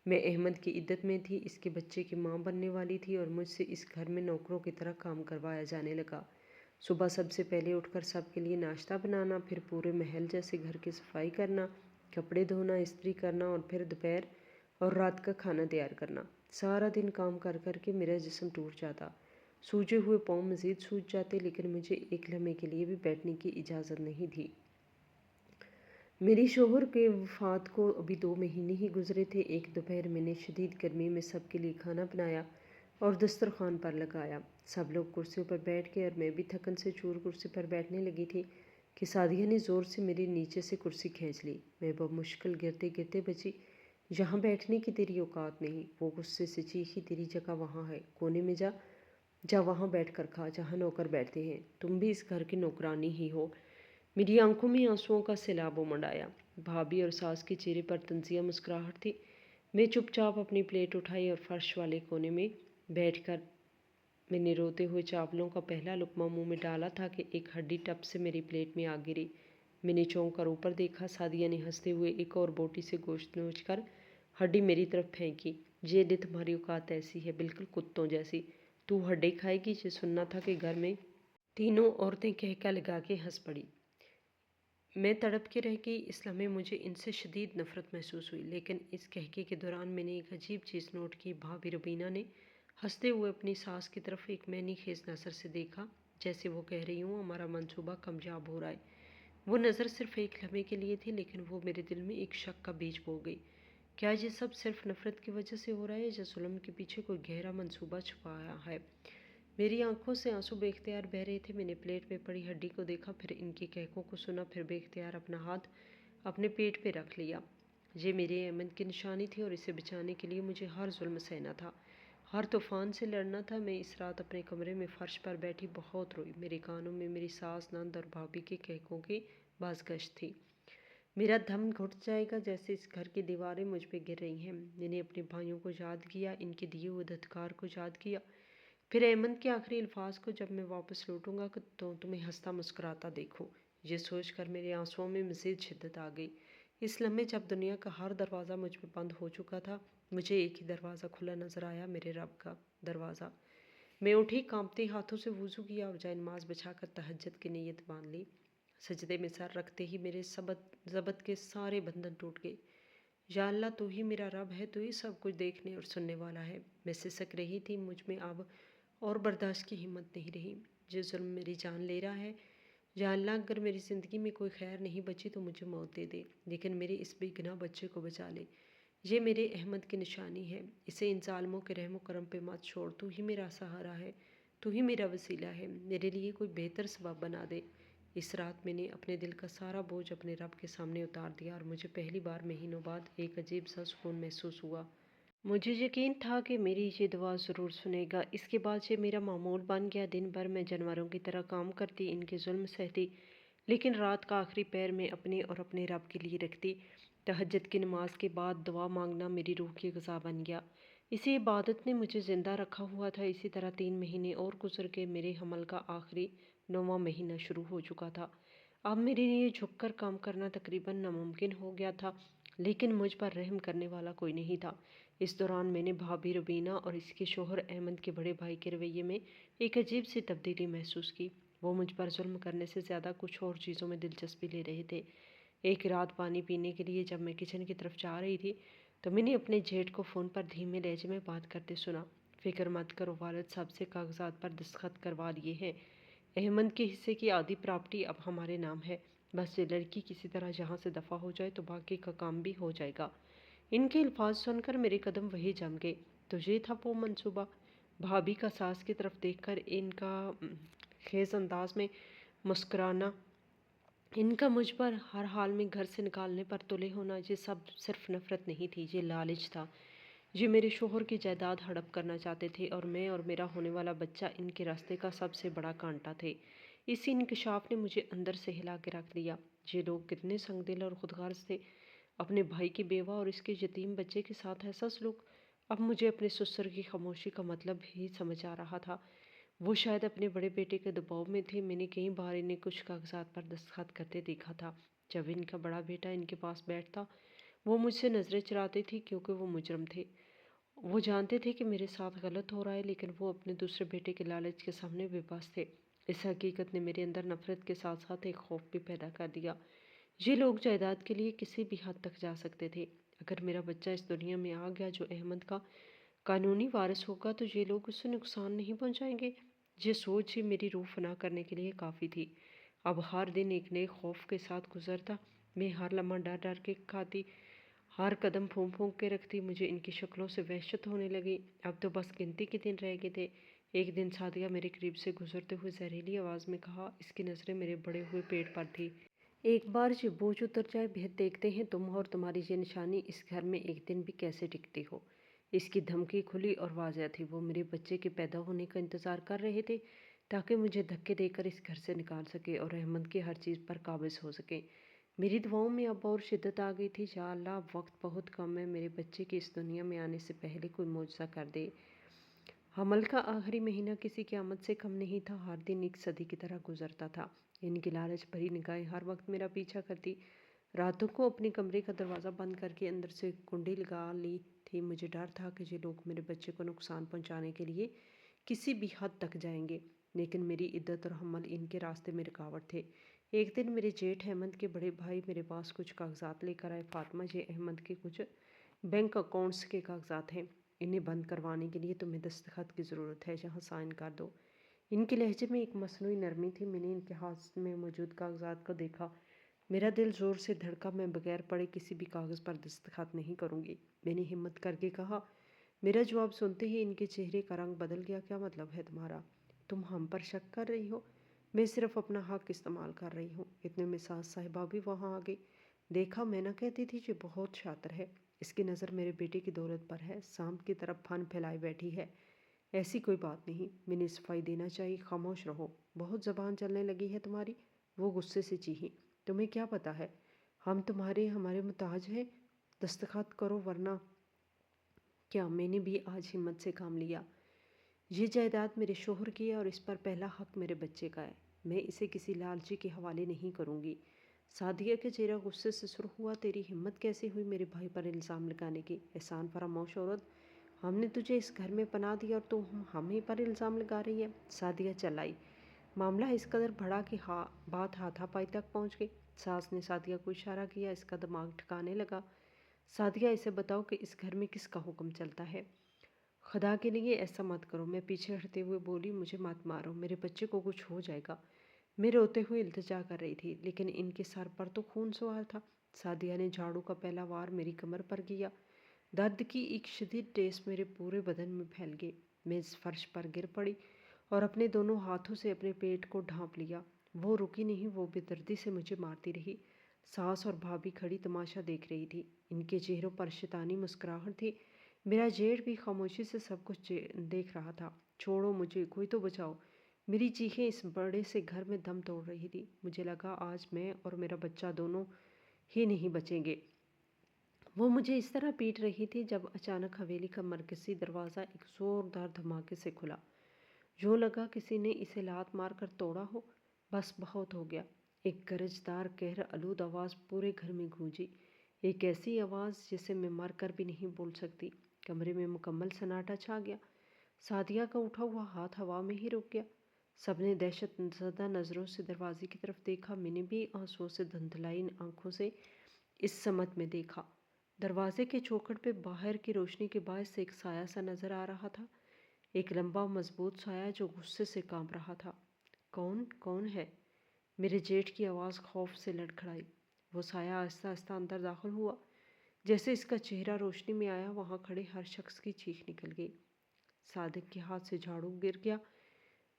मैं अहमद की इद्दत में थी, इसके बच्चे की माँ बनने वाली थी और मुझसे इस घर में नौकरों की तरह काम करवाया जाने लगा। सुबह सबसे पहले उठकर सबके लिए नाश्ता बनाना, फिर पूरे महल जैसे घर की सफाई करना, कपड़े धोना, इस्त्री करना और फिर दोपहर और रात का खाना तैयार करना। सारा दिन काम कर कर के मेरा जिस्म टूट जाता, सूजे हुए पाँव मज़ीद सूज जाते, लेकिन मुझे एक लम्हे के लिए भी बैठने की इजाज़त नहीं थी। मेरी शोहर के वफ़ात को अभी 2 महीने ही गुजरे थे। एक दोपहर मैंने शदीद गर्मी में सबके लिए खाना बनाया और दस्तरखान पर लगाया। सब लोग कुर्सियों पर बैठ गए और मैं भी थकन से चूर कुर्सी पर बैठने लगी थी कि सादिया ने ज़ोर से मेरे नीचे से कुर्सी खींच ली। मैं बमुश्किल गिरते गिरते बची, यहाँ बैठने की तेरी औकात नहीं। वो गुस्से से चीखी, तेरी जगह वहाँ है, कोने में जा, जा वहाँ बैठ कर खा जहाँ नौकर बैठते हैं। तुम भी इस घर की नौकरानी ही हो। मेरी आंखों में आंसुओं का सैलाब उमड़ आया। भाभी और सास के चेहरे पर तंजिया मुस्कुराहट थी। मैं चुपचाप अपनी प्लेट उठाई और फर्श वाले कोने में बैठकर मैंने रोते हुए चावलों का पहला लुकमा मुंह में डाला था कि एक हड्डी टप से मेरी प्लेट में आ गिरी। मैंने चौंक कर ऊपर देखा। सादिया ने हंसते हुए एक और बोटी से गोश्त नोच कर हड्डी मेरी तरफ फेंकी। ये ले, तुम्हारी औकात ऐसी है, बिल्कुल कुत्तों जैसी। तू हड्डी खाएगी? ये सुनना था कि घर में। तीनों औरतें कहका लगा के हंस पड़ी। मैं तड़प के रह गई। इस लम्हे मुझे इनसे शदीद नफ़रत महसूस हुई, लेकिन इस कहके के दौरान मैंने एक अजीब चीज़ नोट की। भाभी रुबीना ने हंसते हुए अपनी सास की तरफ एक मैनी खेज नज़र से देखा। जैसे वो कह रही हूँ हमारा मंसूबा कामयाब हो रहा है। वो नज़र सिर्फ एक लम्हे के लिए थी, लेकिन वो मेरे दिल में एक शक का बीज बो गई। क्या ये सब सिर्फ नफरत की वजह से हो रहा है या जुल्म के पीछे कोई गहरा मंसूबा छुपाया है? मेरी आंखों से आंसू बेख्तियार बह रहे थे। मैंने प्लेट में पड़ी हड्डी को देखा, फिर इनकी कहकों को सुना, फिर बेख्तियार अपना हाथ अपने पेट पे रख लिया। ये मेरे अमन की निशानी थी और इसे बचाने के लिए मुझे हर जुल्म सहना था, हर तूफान से लड़ना था। मैं इस रात अपने कमरे में फर्श पर बैठी बहुत रोई। मेरे कानों में मेरी सास, नंद और भाभी के कहकों की बाज़गश्त थी। मेरा दम घुट जाएगा जैसे इस घर की दीवारें मुझ पे गिर रही हैं। मैंने अपने भाइयों को याद किया, इनके दिए हुए धत्कार को याद किया, फिर अहमद के आखिरी अल्फाज को, जब मैं वापस लौटूंगा तो तुम्हें हंसता मुस्कुराता देखूं। ये सोचकर मेरे आंसुओं में मज़ीद शिद्दत आ गई। इस लम्हे जब दुनिया का हर दरवाज़ा मुझ पे बंद हो चुका था, मुझे एक ही दरवाज़ा खुला नजर आया, मेरे रब का दरवाज़ा। मैं उठी, कांपते हाथों से वुज़ू किया और जायनमाज़ बिछाकर तहज्जुद की नीयत बांध ली। सजदे में सर रखते ही मेरे ज़बत के सारे बंधन टूट गए। या अल्लाह, तू ही मेरा रब है, तू ही सब कुछ देखने और सुनने वाला है। मैं सिसक रही थी, मुझ में अब और बर्दाश्त की हिम्मत नहीं रही। जो जुल्म मेरी जान ले रहा है, या अल्लाह, अगर मेरी ज़िंदगी में कोई खैर नहीं बची तो मुझे मौत दे दे, लेकिन मेरे इस बेगुनाह बच्चे को बचा ले। ये मेरे अहमद की निशानी है, इसे इन ज़ालिमों के रहमो करम पे मत छोड़। तू ही मेरा सहारा है, तू ही मेरा वसीला है, मेरे लिए कोई बेहतर सबब बना दे। इस रात मैंने अपने दिल का सारा बोझ अपने रब के सामने उतार दिया और मुझे पहली बार महीनों बाद एक अजीब सा सुकून महसूस हुआ। मुझे यकीन था कि मेरी ये दुआ ज़रूर सुनेगा। इसके बाद से मेरा मामूल बन गया। दिन भर मैं जानवरों की तरह काम करती, इनके जुल्म सहती, लेकिन रात का आखिरी पैर मैं अपने और अपने रब के लिए रखती। तहज्जुद की नमाज के बाद दुआ मांगना मेरी रूह की ग़िज़ा बन गया। इसी इबादत ने मुझे ज़िंदा रखा हुआ था। इसी तरह 3 महीने और गुजर के मेरे हमल का आखिरी 9वां महीना शुरू हो चुका था। अब मेरे लिए झुककर काम करना तकरीबन नामुमकिन हो गया था, लेकिन मुझ पर रहम करने वाला कोई नहीं था। इस दौरान मैंने भाभी रुबीना और इसके शोहर अहमद के बड़े भाई के रवैये में एक अजीब सी तब्दीली महसूस की। वो मुझ पर जुल्म करने से ज़्यादा कुछ और चीज़ों में दिलचस्पी ले रहे थे। एक रात पानी पीने के लिए जब मैं किचन की तरफ जा रही थी, तो मैंने अपने जेठ को फ़ोन पर धीमे लहजे में बात करते सुना। फ़िक्र मत करो, वालिद साहब से कागजात पर दस्तखत करवा लिए हैं। अहमद के हिस्से की आधी प्रॉपर्टी अब हमारे नाम है। बस ये लड़की किसी तरह यहाँ से दफ़ा हो जाए तो बाकी का काम भी हो जाएगा। इनके अल्फाज सुनकर मेरे कदम वही जम गए। तो ये था वो मंसूबा। भाभी का सास की तरफ देखकर इनका खेज अंदाज में मुस्कुराना, इनका मुझ पर हर हाल में घर से निकालने पर तुले होना, ये सब सिर्फ नफरत नहीं थी, ये लालच था। ये मेरे शोहर की जायदाद हड़प करना चाहते थे और मैं और मेरा होने वाला बच्चा इनके रास्ते का सबसे बड़ा कांटा थे। इसी इंकशाफ ने मुझे अंदर से हिला के रख दिया। ये लोग कितने संगदिल और खुदगार्ज थे। अपने भाई की बेवा और इसके यतीम बच्चे के साथ ऐसा सलूक। अब मुझे अपने ससुर की खामोशी का मतलब भी समझ आ रहा था। वो शायद अपने बड़े बेटे के दबाव में थे। मैंने कई बार इन्हें कुछ कागजात पर दस्तखत करते देखा था। जब इनका बड़ा बेटा इनके पास बैठता, वो मुझसे नज़रें चुराते थे क्योंकि वो मुजरम थे। वो जानते थे कि मेरे साथ गलत हो रहा है, लेकिन वो अपने दूसरे बेटे के लालच के सामने बेबस थे। इस हकीकत ने मेरे अंदर नफरत के साथ साथ एक खौफ भी पैदा कर दिया। ये लोग जायदाद के लिए किसी भी हद तक जा सकते थे। अगर मेरा बच्चा इस दुनिया में आ गया जो अहमद का कानूनी वारिस होगा, तो ये लोग उससे नुकसान नहीं पहुंचाएंगे। ये सोच ही मेरी रूह फना करने के लिए काफ़ी थी। अब हर दिन एक नए खौफ के साथ गुजरता। मैं हर लम्हा डर डर के खाती, हर कदम फूंक फूंक के रखती। मुझे इनकी शक्लों से वहशत होने लगी। अब तो बस गिनती के दिन रह गए थे। एक दिन सादिया मेरे करीब से गुजरते हुए जहरीली आवाज़ में कहा, इसकी नज़रें मेरे बड़े हुए पेट पर थी। एक बार जो बोझ उतर जाए, भेद देखते हैं तुम और तुम्हारी ये निशानी इस घर में एक दिन भी कैसे टिकती हो। इसकी धमकी खुली और वाज़ह थी। वो मेरे बच्चे के पैदा होने का इंतज़ार कर रहे थे ताकि मुझे धक्के देकर इस घर से निकाल सके और अहमद के हर चीज़ पर काबिज हो सके। मेरी दुआओं में अब और शिद्दत आ गई थी। या अल्लाह, अब वक्त बहुत कम है, मेरे बच्चे के इस दुनिया में आने से पहले कोई मौजज़ा कर दे। हमल का आखिरी महीना किसी क़यामत से कम नहीं था। हर दिन एक सदी की तरह गुजरता था। इनकी लालच भरी निगाहें हर वक्त मेरा पीछा करती। रातों को अपने कमरे का दरवाज़ा बंद करके अंदर से कुंडी लगा ली थी। मुझे डर था कि ये लोग मेरे बच्चे को नुकसान पहुंचाने के लिए किसी भी हद तक जाएंगे, लेकिन मेरी इद्दत और हमल इनके रास्ते में रुकावट थे। एक दिन मेरे जेठ अहमद के बड़े भाई मेरे पास कुछ कागजात लेकर आए। फातिमा, ये अहमद के कुछ बैंक अकाउंट्स के कागजात हैं। इन्हें बंद करवाने के लिए तुम्हें दस्तखत की ज़रूरत है, यहाँ साइन कर दो। ان کے لہجے میں ایک مصنوعی نرمی تھی۔ میں نے ان کے ہاتھ میں موجود کاغذات کو دیکھا۔ میرا دل زور سے دھڑکا۔ میں بغیر پڑھے کسی بھی کاغذ پر دستخط نہیں کروں گی، میں نے ہمت کر کے کہا۔ میرا جواب سنتے ہی ان کے چہرے کا رنگ بدل گیا۔ کیا مطلب ہے تمہارا؟ تم ہم پر شک کر رہی ہو؟ میں صرف اپنا حق استعمال کر رہی ہوں۔ اتنے میں ساس صاحبہ بھی وہاں آ گئی۔ دیکھا، میں نہ کہتی تھی جو بہت شاطر ہے، اس کی نظر میرے بیٹے کی دولت پر ہے، سانپ کی طرف پھن پھیلائے بیٹھی ہے۔ ایسی کوئی بات نہیں، میں نے صفائی دینا چاہیے۔ خاموش رہو، بہت زبان چلنے لگی ہے تمہاری، وہ غصے سے چیخی۔ تمہیں کیا پتہ ہے ہم ہمارے محتاج ہیں؟ دستخط کرو ورنہ کیا؟ میں نے بھی آج ہمت سے کام لیا۔ یہ جائیداد میرے شوہر کی ہے اور اس پر پہلا حق میرے بچے کا ہے۔ میں اسے کسی لالچی کے حوالے نہیں کروں گی۔ سعدیہ کا چہرہ غصے سے سرخ ہوا۔ تیری ہمت کیسے ہوئی میرے بھائی پر الزام لگانے کی؟ احسان فراموش عورت، ہم نے تجھے اس گھر میں پناہ دی اور تم ہم ہی پر الزام لگا رہی ہے؟ سعدیہ چل آئی۔ معاملہ اس قدر بڑھا کہ بات ہاتھا پائی تک پہنچ گئی۔ ساس نے سعدیہ کو اشارہ کیا۔ اس کا دماغ ٹھکانے لگا۔ سعدیہ، اسے بتاؤ کہ اس گھر میں کس کا حکم چلتا ہے؟ خدا کے لیے ایسا مت کرو، میں پیچھے ہٹتے ہوئے بولی۔ مجھے مت مارو، میرے بچے کو کچھ ہو جائے گا۔ میں روتے ہوئے التجا کر رہی تھی، لیکن ان کے سر پر تو خون سوار تھا۔ سعدیہ نے جھاڑو کا پہلا وار میری کمر پر کیا۔ درد کی ایک شدید ٹیس میرے پورے بدن میں پھیل گئی۔ میں فرش پر گر پڑی اور اپنے دونوں ہاتھوں سے اپنے پیٹ کو ڈھانپ لیا۔ وہ رکی نہیں، وہ بے دردی سے مجھے مارتی رہی۔ ساس اور بھابھی کھڑی تماشا دیکھ رہی تھی۔ ان کے چہروں پر شیطانی مسکراہٹ تھی۔ میرا جیٹھ بھی خاموشی سے سب کچھ دیکھ رہا تھا۔ چھوڑو مجھے، کوئی تو بچاؤ۔ میری چیخیں اس بڑے سے گھر میں دم توڑ رہی تھی۔ مجھے لگا آج میں اور میرا بچہ دونوں ہی نہیں بچیں گے۔ وہ مجھے اس طرح پیٹ رہی تھی جب اچانک حویلی کا مرکزی دروازہ ایک زوردار دھماکے سے کھلا۔ یوں لگا کسی نے اسے لات مار کر توڑا ہو۔ بس بہت ہو گیا۔ ایک گرجدار قہر آلود آواز پورے گھر میں گونجی، ایک ایسی آواز جسے میں مر کر بھی نہیں بول سکتی۔ کمرے میں مکمل سناٹا چھا گیا۔ سعدیہ کا اٹھا ہوا ہاتھ ہوا میں ہی رک گیا۔ سب نے دہشت زدہ نظروں سے دروازے کی طرف دیکھا۔ میں نے بھی آنسوؤں سے دھندلائی آنکھوں سے اس سمت میں دیکھا۔ دروازے کے چوکھٹ پہ باہر کی روشنی کے باعث ایک سایہ سا نظر آ رہا تھا، ایک لمبا مضبوط سایہ جو غصے سے کانپ رہا تھا۔ کون ہے؟ میرے جیٹھ کی آواز خوف سے لڑکھڑائی۔ وہ سایہ آہستہ آہستہ اندر داخل ہوا۔ جیسے اس کا چہرہ روشنی میں آیا، وہاں کھڑے ہر شخص کی چیخ نکل گئی۔ صادق کے ہاتھ سے جھاڑو گر گیا۔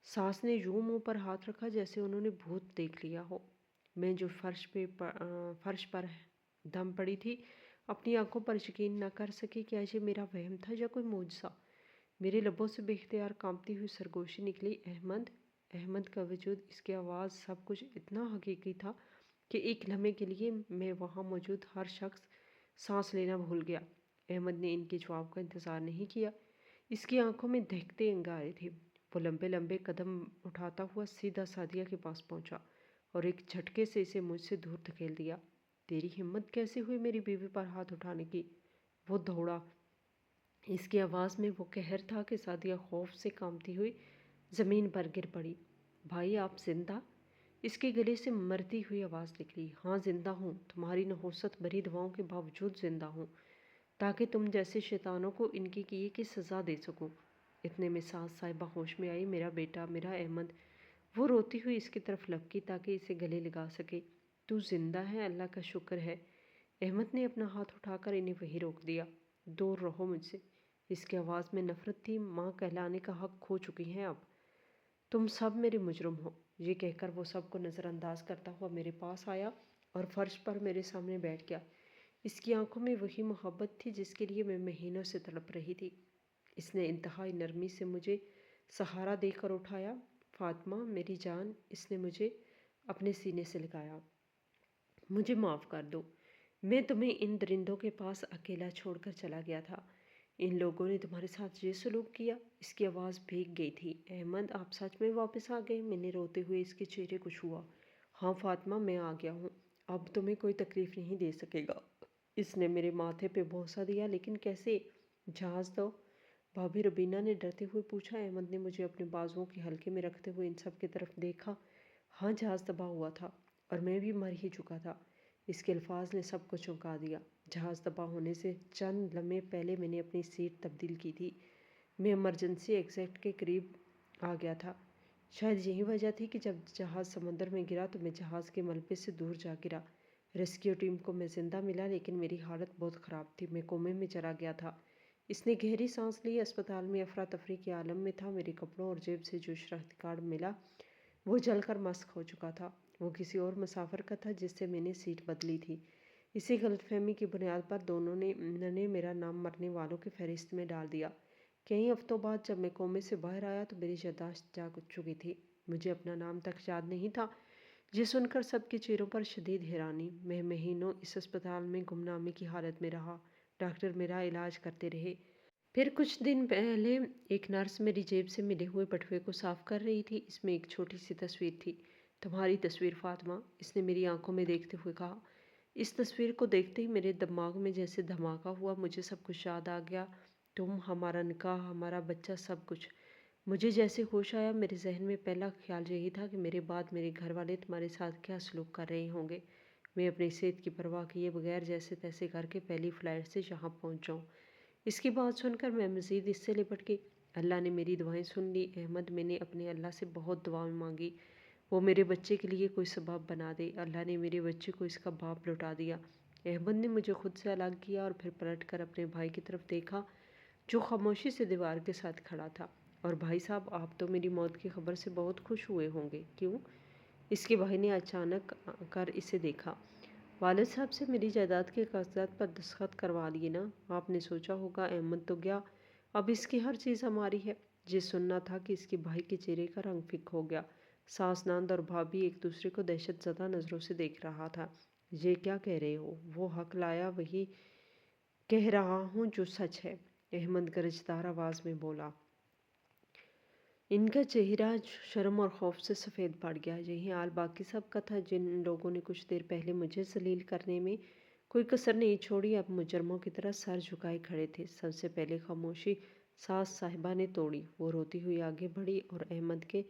ساس نے یوں منہ پر ہاتھ رکھا جیسے انہوں نے بھوت دیکھ لیا ہو۔ میں جو فرش پر دم پڑی تھی، اپنی آنکھوں پر یقین نہ کر سکی۔ کیا یہ میرا وہم تھا یا کوئی معجزہ؟ میرے لبوں سے بے اختیار کانپتی ہوئی سرگوشی نکلی، احمد کا وجود، اس کی آواز، سب کچھ اتنا حقیقی تھا کہ ایک لمحے کے لیے میں وہاں موجود ہر شخص سانس لینا بھول گیا۔ احمد نے ان کے جواب کا انتظار نہیں کیا۔ اس کی آنکھوں میں دہکتے انگارے تھے۔ وہ لمبے لمبے قدم اٹھاتا ہوا سیدھا سعدیہ کے پاس پہنچا اور ایک جھٹکے سے اسے مجھ سے دور دھکیل دیا۔ تیری ہمت کیسے ہوئی میری بیوی پر ہاتھ اٹھانے کی؟ وہ دوڑا۔ اس کی آواز میں وہ قہر تھا کہ سعدیہ خوف سے کانپتی ہوئی زمین پر گر پڑی۔ بھائی آپ زندہ؟ اس کے گلے سے مرتی ہوئی آواز نکلی۔ ہاں زندہ ہوں، تمہاری نحوست بھری دعاؤں کے باوجود زندہ ہوں، تاکہ تم جیسے شیطانوں کو ان کے کیے کی سزا دے سکوں۔ اتنے میں ساس صاحبہ ہوش میں آئی۔ میرا بیٹا، میرا احمد۔ وہ روتی ہوئی اس کی طرف لپکی تاکہ اسے گلے لگا سکے۔ تو زندہ ہے، اللہ کا شکر ہے۔ احمد نے اپنا ہاتھ اٹھا کر انہیں وہیں روک دیا۔ دور رہو مجھ سے۔ اس کی آواز میں نفرت تھی۔ ماں کہلانے کا حق کھو چکی ہیں اب۔ تم سب میرے مجرم ہو۔ یہ کہہ کر وہ سب کو نظر انداز کرتا ہوا میرے پاس آیا اور فرش پر میرے سامنے بیٹھ گیا۔ اس کی آنکھوں میں وہی محبت تھی جس کے لیے میں مہینوں سے تڑپ رہی تھی۔ اس نے انتہائی نرمی سے مجھے سہارا دے کر اٹھایا۔ فاطمہ میری جان، اس نے مجھے اپنے سینے سے لگایا۔ مجھے معاف کر دو، میں تمہیں ان درندوں کے پاس اکیلا چھوڑ کر چلا گیا تھا۔ ان لوگوں نے تمہارے ساتھ یہ سلوک کیا؟ اس کی آواز بھیگ گئی تھی۔ احمد آپ سچ میں واپس آ گئے؟ میں نے روتے ہوئے اس کے چہرے کو چھوا۔ ہاں فاطمہ، میں آ گیا ہوں، اب تمہیں کوئی تکلیف نہیں دے سکے گا۔ اس نے میرے ماتھے پہ بوسہ دیا۔ لیکن کیسے؟ جہاز دو، بھابھی ربینہ نے ڈرتے ہوئے پوچھا۔ احمد نے مجھے اپنے بازوؤں کے حلقے میں رکھتے ہوئے ان سب کی طرف دیکھا۔ ہاں جہاز تباہ ہوا تھا اور میں بھی مر ہی چکا تھا۔ اس کے الفاظ نے سب کو چونکا دیا۔ جہاز تباہ ہونے سے چند لمحے پہلے میں نے اپنی سیٹ تبدیل کی تھی۔ میں ایمرجنسی ایگزٹ کے قریب آ گیا تھا۔ शायद यही वजह थी कि जब जहाज़ समंदर में गिरा तो मैं जहाज़ के मलबे से दूर जा गिरा। रेस्क्यू टीम को मैं ज़िंदा मिला, लेकिन मेरी हालत बहुत ख़राब थी। मैं कोमे में चला गया था। इसने गहरी सांस ली। अस्पताल में अफरा तफरी के आलम में था। मेरे कपड़ों और जेब से जो शनाख्ती कार्ड मिला वो जलकर मस्क हो चुका था। वो किसी और मुसाफिर का था जिससे मैंने सीट बदली थी। इसी गलतफहमी की बुनियाद पर दोनों ने मेरा नाम मरने वालों की फहरिस्त में डाल दिया। कई हफ्तों बाद जब मैं कोमे से बाहर आया तो मेरी याददाश्त जाग चुकी थी। मुझे अपना नाम तक याद नहीं था। ये सुनकर सबके चेहरों पर शदीद हैरानी। मैं महीनों इस अस्पताल में गुमनामी की हालत में रहा। डॉक्टर मेरा इलाज करते रहे। फिर कुछ दिन पहले एक नर्स मेरी जेब से मिले हुए बटुए को साफ कर रही थी। इसमें एक छोटी सी तस्वीर थी। तुम्हारी तस्वीर फातिमा, इसने मेरी आंखों में देखते हुए कहा। इस तस्वीर को देखते ही मेरे दिमाग में जैसे धमाका हुआ। मुझे सब कुछ याद आ गया। तुम, हमारा निकाह, हमारा बच्चा, सब कुछ। मुझे जैसे होश आया मेरे जहन में पहला ख्याल यही था कि मेरे बाद मेरे घर वाले तुम्हारे साथ क्या सलूक कर रहे होंगे। मैं अपनी सेहत की परवाह किए बगैर जैसे तैसे करके पहली फ़्लाइट से यहाँ पहुँच जाऊँ। इसकी बात सुनकर मैं मज़ीद इससे लिपट गई। अल्लाह ने मेरी दुआएं सुन ली। अहमद, मैंने अपने अल्लाह से बहुत दुआएं मांगी वो मेरे बच्चे के लिए कोई सबब बना दे। अल्लाह ने मेरे बच्चे को इसका बाप लौटा दिया। अहमद ने मुझे खुद से अलग किया और फिर पलट कर अपने भाई की तरफ देखा जो खामोशी से दीवार के साथ खड़ा था। और भाई साहब, आप तो मेरी मौत की खबर से बहुत खुश हुए होंगे, क्यों? इसके भाई ने अचानक कर इसे देखा। वालिद साहब से मेरी जायदाद के कागजात पर दस्तखत करवा लिए ना। आपने सोचा होगा अहमद तो गया, अब इसकी हर चीज़ हमारी है। ये सुनना था कि इसके भाई के चेहरे का रंग फिक हो गया। सास, नंद और भाभी एक दूसरे को दहशत ज़दा नज़रों से देख रहा था। ये क्या कह रहे हो? वो हक लाया, वही कह रहा हूँ जो सच है, अहमद गरजदार आवाज़ में बोला। इनका चेहरा शर्म और खौफ से सफ़ेद पड़ गया। यही हाल बाकी सब का था। जिन लोगों ने कुछ देर पहले मुझे जलील करने में कोई कसर नहीं छोड़ी, अब मुजरमों की तरह सर झुकाए खड़े थे। सबसे पहले खामोशी सास साहिबा ने तोड़ी। वो रोती हुई आगे बढ़ी और अहमद के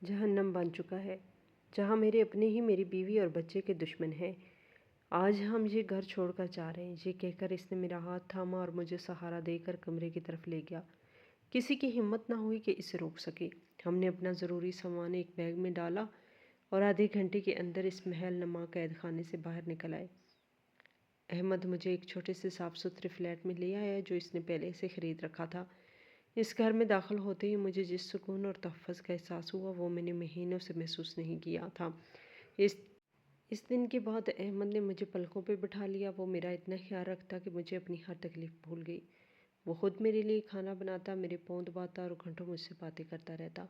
जहन्नम बन चुका है, जहाँ मेरे अपने ही मेरी बीवी और बच्चे के दुश्मन हैं। आज हम ये घर छोड़कर जा रहे हैं। ये कहकर इसने मेरा हाथ थामा और मुझे सहारा देकर कमरे की तरफ ले गया। किसी की हिम्मत ना हुई कि इसे रोक सके। हमने अपना ज़रूरी सामान एक बैग में डाला और आधे घंटे के अंदर इस महल नुमा कैद खाने से बाहर निकल आए। अहमद मुझे एक छोटे से साफ़ सुथरे फ्लैट में ले आया जो इसने पहले से ख़रीद रखा था। इस घर में दाखिल होते ही मुझे जिस सुकून और तहफ़्फ़ुज़ का एहसास हुआ वो मैंने महीनों से महसूस नहीं किया था। इस इस दिन के बाद अहमद ने मुझे पलकों पे बिठा लिया। वो मेरा इतना ख्याल रखता कि मुझे अपनी हर तकलीफ़ भूल गई। वो ख़ुद मेरे लिए खाना बनाता, मेरे पाँव दबाता और घंटों मुझसे बातें करता रहता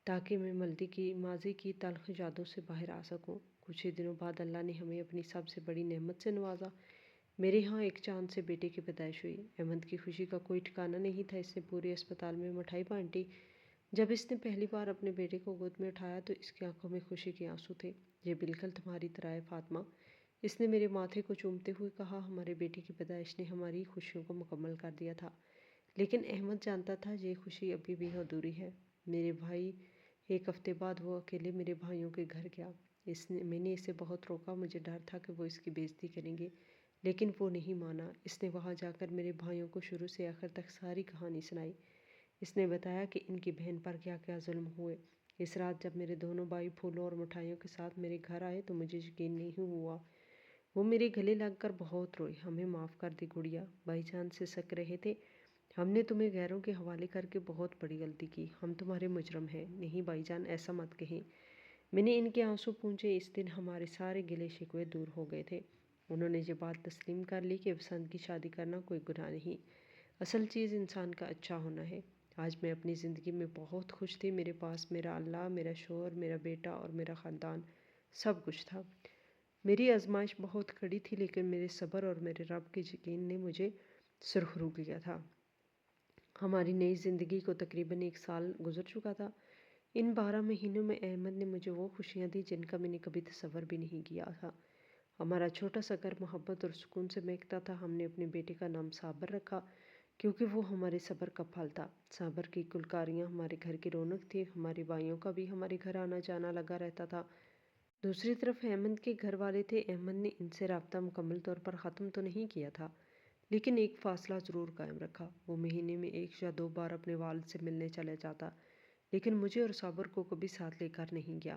ताकि मैं माजी की तल्ख़ यादों से बाहर आ सकूं। कुछ ही दिनों बाद अल्लाह ने हमें अपनी सबसे बड़ी नेमत से नवाजा। मेरे यहाँ एक चाँद से बेटे की पैदाइश हुई। अहमद की खुशी का कोई ठिकाना नहीं था। इसने पूरे अस्पताल में मिठाई बाँटी। جب اس نے پہلی بار اپنے بیٹے کو گود میں اٹھایا تو اس کی آنکھوں میں خوشی کے آنسو تھے۔ یہ بالکل تمہاری طرح ہے فاطمہ، اس نے میرے ماتھے کو چومتے ہوئے کہا۔ ہمارے بیٹے کی پیدائش نے ہماری خوشیوں کو مکمل کر دیا تھا، لیکن احمد جانتا تھا یہ خوشی ابھی بھی ادھوری ہے۔ میرے بھائی ایک ہفتے بعد وہ اکیلے میرے بھائیوں کے گھر گیا۔ میں نے اسے بہت روکا، مجھے ڈر تھا کہ وہ اس کی بے عزتی کریں گے، لیکن وہ نہیں مانا۔ اس نے وہاں جا کر میرے بھائیوں کو شروع سے آخر تک ساری کہانی سنائی۔ اس نے بتایا کہ ان کی بہن پر کیا کیا ظلم ہوئے۔ اس رات جب میرے دونوں بھائی پھولوں اور مٹھائیوں کے ساتھ میرے گھر آئے تو مجھے یقین نہیں ہوا۔ وہ میرے گلے لگ کر بہت روئے۔ ہمیں معاف کر دی گڑیا، بھائی جان سے سک رہے تھے۔ ہم نے تمہیں غیروں کے حوالے کر کے بہت بڑی غلطی کی، ہم تمہارے مجرم ہیں۔ نہیں بھائی جان، ایسا مت کہیں۔ میں نے ان کے آنسو پونچھے۔ اس دن ہمارے سارے گلے شکوے دور ہو گئے تھے۔ انہوں نے یہ بات تسلیم کر لی کہ وسنت کی شادی کرنا کوئی گناہ نہیں، اصل چیز انسان کا اچھا ہونا ہے۔ آج میں اپنی زندگی میں بہت خوش تھی۔ میرے پاس میرا اللہ، میرا شوہر، میرا بیٹا اور میرا خاندان، سب کچھ تھا۔ میری آزمائش بہت کڑی تھی، لیکن میرے صبر اور میرے رب کے یقین نے مجھے سرخرو کیا تھا۔ ہماری نئی زندگی کو تقریباً 1 سال گزر چکا تھا۔ ان 12 مہینوں میں احمد نے مجھے وہ خوشیاں دی جن کا میں نے کبھی تصور بھی نہیں کیا تھا۔ ہمارا چھوٹا سا گھر محبت اور سکون سے مہکتا تھا۔ ہم نے اپنے بیٹے کا نام صابر رکھا کیونکہ وہ ہمارے صبر کا پھل تھا۔ صابر کی کلکاریاں ہمارے گھر کی رونق تھی۔ ہمارے بھائیوں کا بھی ہمارے گھر آنا جانا لگا رہتا تھا۔ دوسری طرف احمد کے گھر والے تھے۔ احمد نے ان سے رابطہ مکمل طور پر ختم تو نہیں کیا تھا، لیکن ایک فاصلہ ضرور قائم رکھا۔ وہ مہینے میں 1 یا 2 بار اپنے والد سے ملنے چلے جاتا، لیکن مجھے اور صابر کو کبھی ساتھ لے کر نہیں گیا۔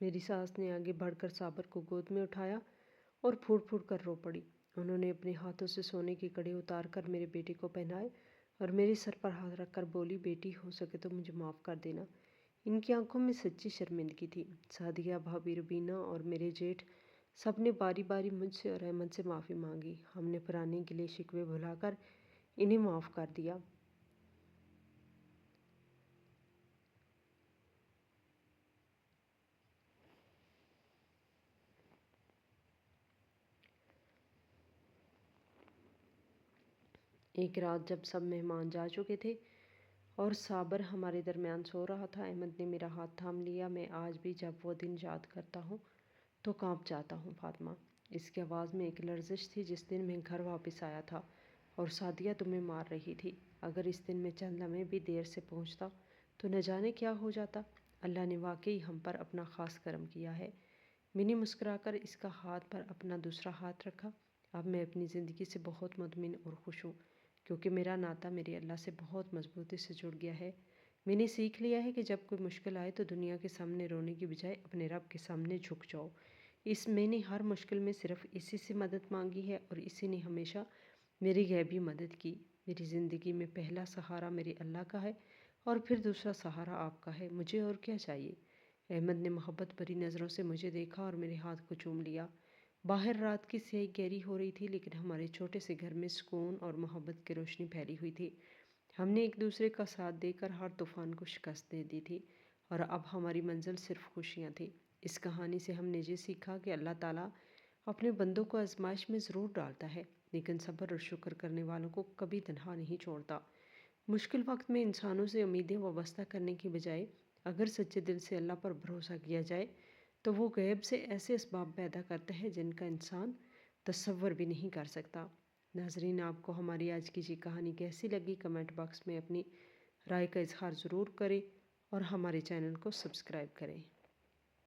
میری ساس نے آگے بڑھ کر صابر کو گود میں اٹھایا اور پھوٹ پھوٹ کر رو پڑی۔ انہوں نے اپنے ہاتھوں سے سونے کے کڑے اتار کر میرے بیٹے کو پہنائے اور میرے سر پر ہاتھ رکھ کر بولی، بیٹی ہو سکے تو مجھے معاف کر دینا۔ ان کی آنکھوں میں سچی شرمندگی تھی۔ سعدیہ، بھابھی ربینہ اور میرے جیٹھ سب نے باری باری مجھ سے اور احمد سے معافی مانگی۔ ہم نے پرانے گلے شکوے بھلا کر انہیں معاف کر دیا۔ ایک رات جب سب مہمان جا چکے تھے اور صابر ہمارے درمیان سو رہا تھا، احمد نے میرا ہاتھ تھام لیا۔ میں آج بھی جب وہ دن یاد کرتا ہوں تو کانپ جاتا ہوں فاطمہ۔ اس کی آواز میں ایک لرزش تھی۔ جس دن میں گھر واپس آیا تھا اور سعدیہ تمہیں مار رہی تھی، اگر اس دن میں چند لمحے بھی دیر سے پہنچتا تو نہ جانے کیا ہو جاتا۔ اللہ نے واقعی ہم پر اپنا خاص کرم کیا ہے۔ میں نے مسکرا کر اس کا ہاتھ پر اپنا دوسرا ہاتھ رکھا۔ اب میں اپنی زندگی سے بہت مطمئن اور خوش ہوں، کیونکہ میرا ناطہ میرے اللہ سے بہت مضبوطی سے جڑ گیا ہے۔ میں نے سیکھ لیا ہے کہ جب کوئی مشکل آئے تو دنیا کے سامنے رونے کی بجائے اپنے رب کے سامنے جھک جاؤ۔ میں نے ہر مشکل میں صرف اسی سے مدد مانگی ہے اور اسی نے ہمیشہ میری غیبی مدد کی۔ میری زندگی میں پہلا سہارا میرے اللہ کا ہے اور پھر دوسرا سہارا آپ کا ہے۔ مجھے اور کیا چاہیے؟ احمد نے محبت بھری نظروں سے مجھے دیکھا اور میرے ہاتھ کو چوم لیا۔ باہر رات کی سیاہی گہری ہو رہی تھی، لیکن ہمارے چھوٹے سے گھر میں سکون اور محبت کی روشنی پھیلی ہوئی تھی۔ ہم نے ایک دوسرے کا ساتھ دے کر ہر طوفان کو شکست دے دی تھی اور اب ہماری منزل صرف خوشیاں تھی۔ اس کہانی سے ہم نے یہ سیکھا کہ اللہ تعالیٰ اپنے بندوں کو آزمائش میں ضرور ڈالتا ہے، لیکن صبر اور شکر کرنے والوں کو کبھی تنہا نہیں چھوڑتا۔ مشکل وقت میں انسانوں سے امیدیں وابستہ کرنے کی بجائے اگر سچے دل سے اللہ پر بھروسہ کیا جائے تو وہ غیب سے ایسے اسباب پیدا کرتا ہے جن کا انسان تصور بھی نہیں کر سکتا۔ ناظرین، آپ کو ہماری آج کی یہ کہانی کیسی لگی؟ کمنٹ باکس میں اپنی رائے کا اظہار ضرور کریں اور ہمارے چینل کو سبسکرائب کریں۔